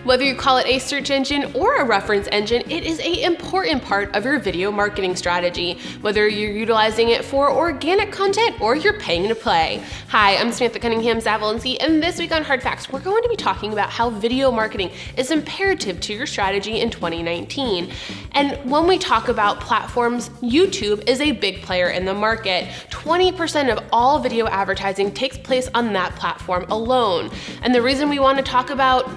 Whether you call it a search engine or a reference engine, it is an important part of your video marketing strategy, whether you're utilizing it for organic content or you're paying to play. Hi, I'm Samantha Cunningham, Zawilinski, and this week on Hard Facts, we're going to be talking about how video marketing is imperative to your strategy in 2019. And when we talk about platforms, YouTube is a big player in the market. 20% of all video advertising takes place on that platform alone. And the reason we want to talk about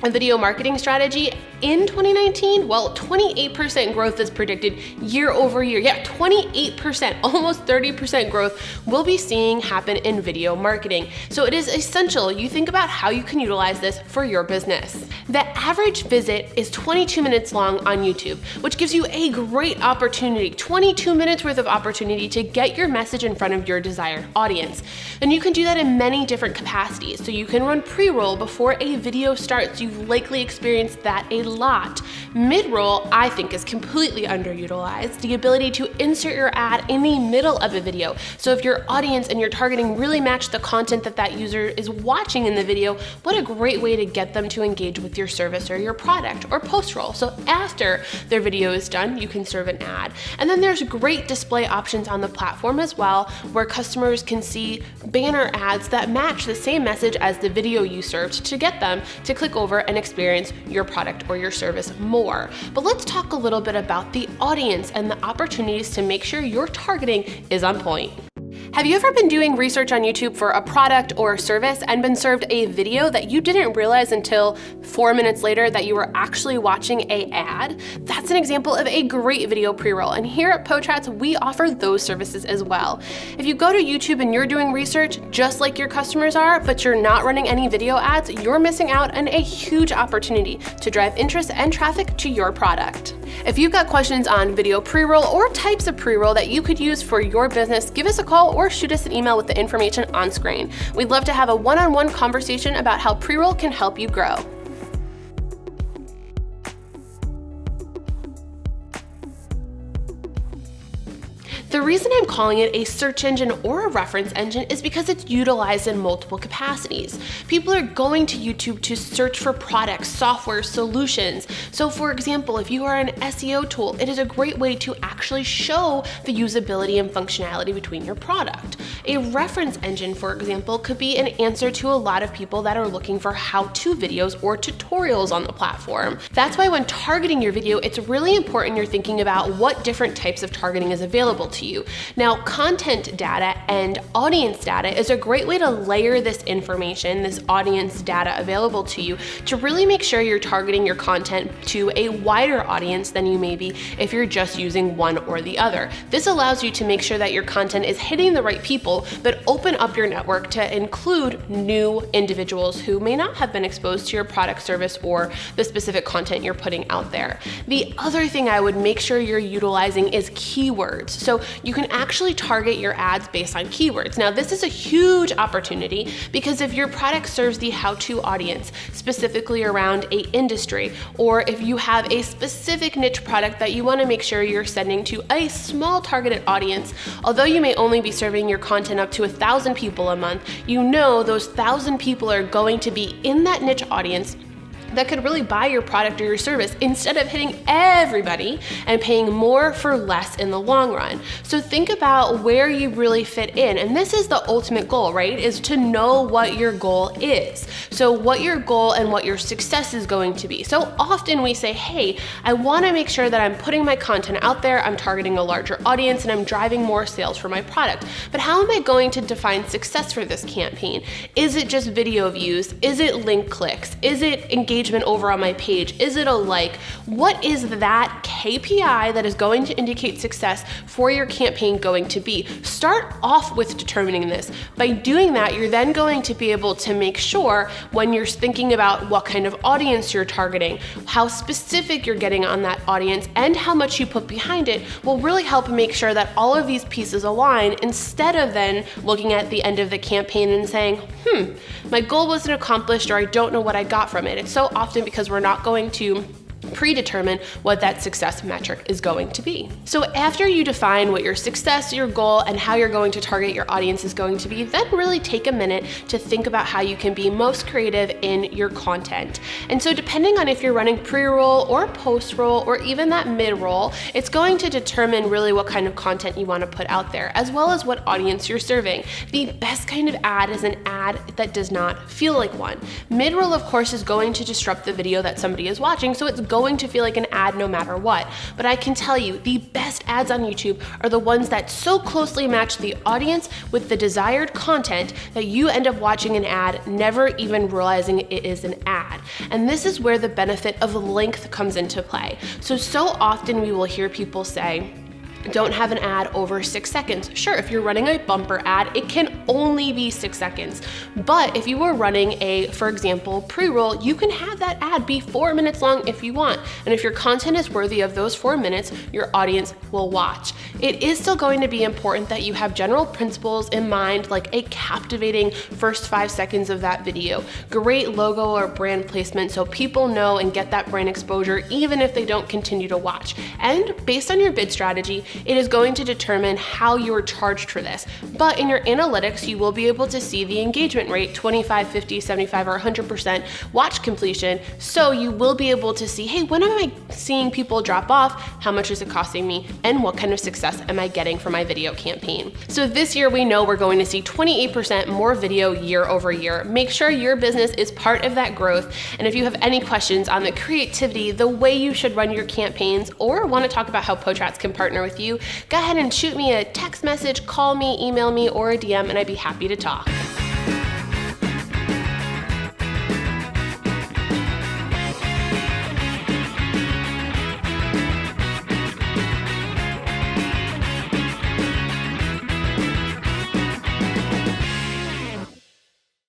a video marketing strategy in 2019, well, 28% growth is predicted year over year. Yeah, 28%, almost 30% growth we'll be seeing happen in video marketing. So it is essential you think about how you can utilize this for your business. The average visit is 22 minutes long on YouTube, which gives you a great opportunity, 22 minutes worth of opportunity to get your message in front of your desired audience. And you can do that in many different capacities. So you can run pre-roll before a video starts. You've likely experienced that a lot. Mid-roll, I think, is completely underutilized. The ability to insert your ad in the middle of a video. So if your audience and your targeting really match the content that user is watching in the video, what a great way to get them to engage with your service or your product. Or post-roll. So after their video is done, you can serve an ad. And then there's great display options on the platform as well, where customers can see banner ads that match the same message as the video you served to get them to click over and experience your product or your service more. But let's talk a little bit about the audience and the opportunities to make sure your targeting is on point. Have you ever been doing research on YouTube for a product or a service and been served a video that you didn't realize until 4 minutes later that you were actually watching an ad? That's an example of a great video pre-roll, and here at PoChats, we offer those services as well. If you go to YouTube and you're doing research just like your customers are, but you're not running any video ads, you're missing out on a huge opportunity to drive interest and traffic to your product. If you've got questions on video pre-roll or types of pre-roll that you could use for your business, give us a call or shoot us an email with the information on screen. We'd love to have a one-on-one conversation about how pre-roll can help you grow. The reason I'm calling it a search engine or a reference engine is because it's utilized in multiple capacities. People are going to YouTube to search for products, software, solutions. So for example, if you are an SEO tool, it is a great way to actually show the usability and functionality between your product. A reference engine, for example, could be an answer to a lot of people that are looking for how-to videos or tutorials on the platform. That's why when targeting your video, it's really important you're thinking about what different types of targeting is available to you. Now, content data and audience data is a great way to layer this information, this audience data available to you, to really make sure you're targeting your content to a wider audience than you may be if you're just using one or the other. This allows you to make sure that your content is hitting the right people, but open up your network to include new individuals who may not have been exposed to your product, service, or the specific content you're putting out there. The other thing I would make sure you're utilizing is keywords. So you can actually target your ads based on keywords. Now, this is a huge opportunity because if your product serves the how-to audience, specifically around an industry, or if you have a specific niche product that you want to make sure you're sending to a small targeted audience, although you may only be serving your content up to 1,000 people a month, you know those 1,000 people are going to be in that niche audience that could really buy your product or your service instead of hitting everybody and paying more for less in the long run. So think about where you really fit in. And this is the ultimate goal, right? Is to know what your goal is. So what your goal and what your success is going to be. So often we say, hey, I want to make sure that I'm putting my content out there, I'm targeting a larger audience, and I'm driving more sales for my product. But how am I going to define success for this campaign? Is it just video views? Is it link clicks? Is it engagement over on my page? Is it a like? What is that KPI that is going to indicate success for your campaign going to be? Start off with determining this. By doing that, you're then going to be able to make sure when you're thinking about what kind of audience you're targeting, how specific you're getting on that audience, and how much you put behind it will really help make sure that all of these pieces align, instead of then looking at the end of the campaign and saying, my goal wasn't accomplished, or I don't know what I got from it. It's so often because we're not going to predetermine what that success metric is going to be. So after you define what your success, your goal, and how you're going to target your audience is going to be, then really take a minute to think about how you can be most creative in your content. And so depending on if you're running pre-roll or post-roll or even that mid-roll, it's going to determine really what kind of content you want to put out there, as well as what audience you're serving. The best kind of ad is an ad that does not feel like one. Mid-roll, of course, is going to disrupt the video that somebody is watching, so it's going to feel like an ad no matter what. But I can tell you, the best ads on YouTube are the ones that so closely match the audience with the desired content that you end up watching an ad, never even realizing it is an ad. And this is where the benefit of length comes into play. So often we will hear people say, don't have an ad over 6 seconds. Sure, if you're running a bumper ad, it can only be 6 seconds. But if you were running a, for example, pre-roll, you can have that ad be 4 minutes long if you want. And if your content is worthy of those 4 minutes, your audience will watch. It is still going to be important that you have general principles in mind, like a captivating first 5 seconds of that video, great logo or brand placement so people know and get that brand exposure even if they don't continue to watch. And based on your bid strategy, it is going to determine how you are charged for this. But in your analytics, you will be able to see the engagement rate, 25, 50, 75, or 100% watch completion. So you will be able to see, hey, when am I seeing people drop off? How much is it costing me? And what kind of success am I getting for my video campaign? So this year, we know we're going to see 28% more video year over year. Make sure your business is part of that growth. And if you have any questions on the creativity, the way you should run your campaigns, or want to talk about how Potrats can partner with you, go ahead and shoot me a text message, call me, email me, or a DM, and I'd be happy to talk.